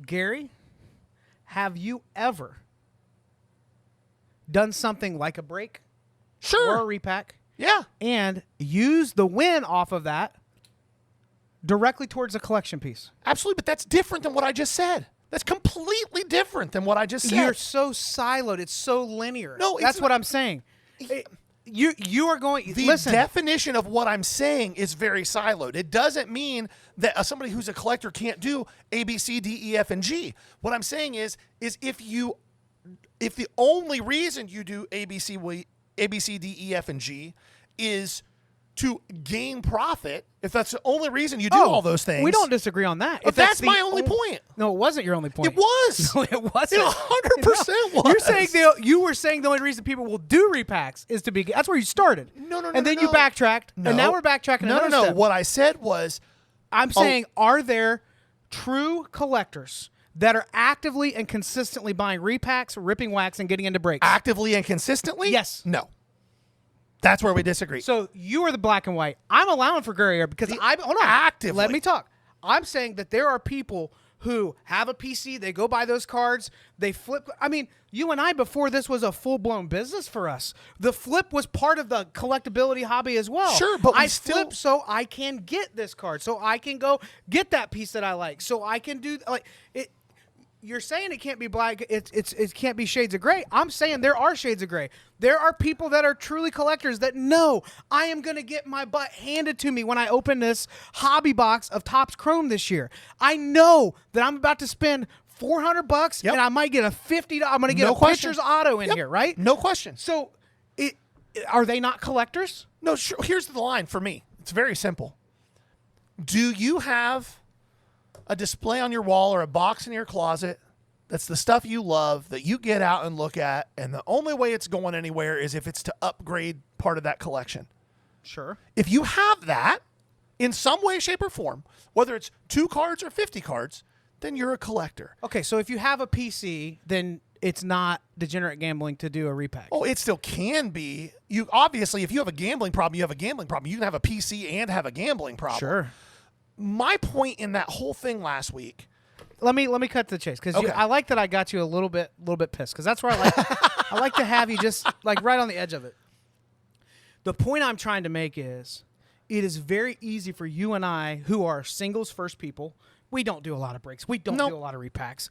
Gary, have you ever done something like a break Sure. or a repack Yeah. and use the win off of that directly towards a collection piece? Absolutely, but that's different than what I just said. That's completely different than what I just said. You're so siloed. It's so linear. No, it's that's what not. I'm saying. You are going. The listen. definition of what I'm saying is very siloed. It doesn't mean that somebody who's a collector can't do A, B, C, D, E, F, and G. What I'm saying is if the only reason you do A, B, C, D, E, F, and G is to gain profit, if that's the only reason you do all those things, We don't disagree on that. But If that's the my only point. No, it wasn't your only point. It was. No, it wasn't. It 100% was. You're saying you were saying the only reason people will do repacks is to be. That's where you started. No, And then you backtracked, No. and now we're backtracking. No, another no. step. What I said was, I'm saying, are there true collectors that are actively and consistently buying repacks, ripping wax, and getting into breaks? actively and consistently? Yes. No. That's where we disagree. So you are the black and white. I'm allowing for gray area because hold on. actively. Let me talk. I'm saying that there are people who have a PC, they go buy those cards, they flip. I mean, you and I, before this was a full-blown business for us, the flip was part of the collectability hobby as well. Sure, but I flip so I can get this card, so I can go get that piece that I like, so I can do like it. You're saying it can't be black. It can't be shades of gray. I'm saying there are shades of gray. There are people that are truly collectors that know I am going to get my butt handed to me when I open this hobby box of Topps Chrome this year. I know that I'm about to spend $400 and I might get a $50. I'm going to get a Pitcher's Auto in here, right? No question. So, are they not collectors? No, sure. Here's the line for me. It's very simple. Do you have a display on your wall or a box in your closet that's the stuff you love that you get out and look at, and the only way it's going anywhere is if it's to upgrade part of that collection? Sure. If you have that in some way, shape, or form, whether it's 2 cards or 50 cards, then you're a collector. Okay, so if you have a PC, then it's not degenerate gambling to do a repack. Oh, it still can be. You obviously, if you have a gambling problem, you have a gambling problem. You can have a PC and have a gambling problem. Sure. My point in that whole thing last week. Let me cut to the chase because Okay. I like that I got you a little bit pissed because that's where I like I like to have you just like right on the edge of it. The point I'm trying to make is it is very easy for you and I, who are singles first people. We don't do a lot of breaks. We don't do a lot of repacks.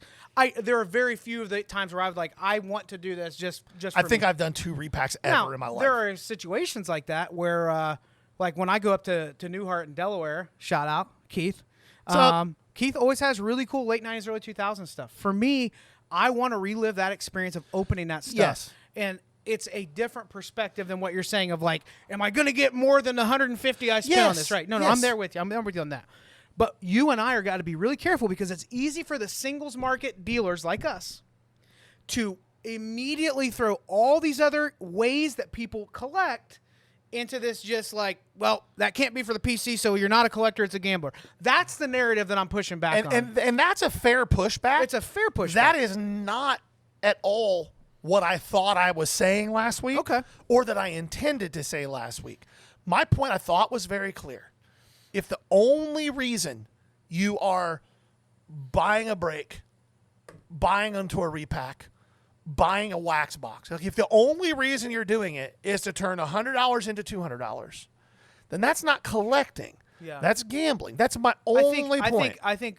There are very few of the times where I was like, I want to do this just for I think me. I've done 2 repacks ever Now, in my life. there are situations like that where, like when I go up to Newhart in Delaware, shout out, Keith. Keith always has really cool late 90s, early 2000s stuff. For me, I want to relive that experience of opening that stuff. Yes. And it's a different perspective than what you're saying of like, am I going to get more than the 150 I spent on this? Right. No, Yes. I'm there with you. I'm there with you on that. But you and I are got to be really careful because it's easy for the singles market dealers like us to immediately throw all these other ways that people collect into this just like, well, that can't be for the PC, so you're not a collector, it's a gambler. That's the narrative that I'm pushing back on. And that's a fair pushback. It's a fair pushback. That is not at all what I thought I was saying last week. Okay. Or that I intended to say last week. My point I thought was very clear. If the only reason you are buying a break, buying into a repack, buying a wax box, like if the only reason you're doing it is to turn $100 into $200, then that's not collecting. Yeah. That's gambling. That's my only point. I think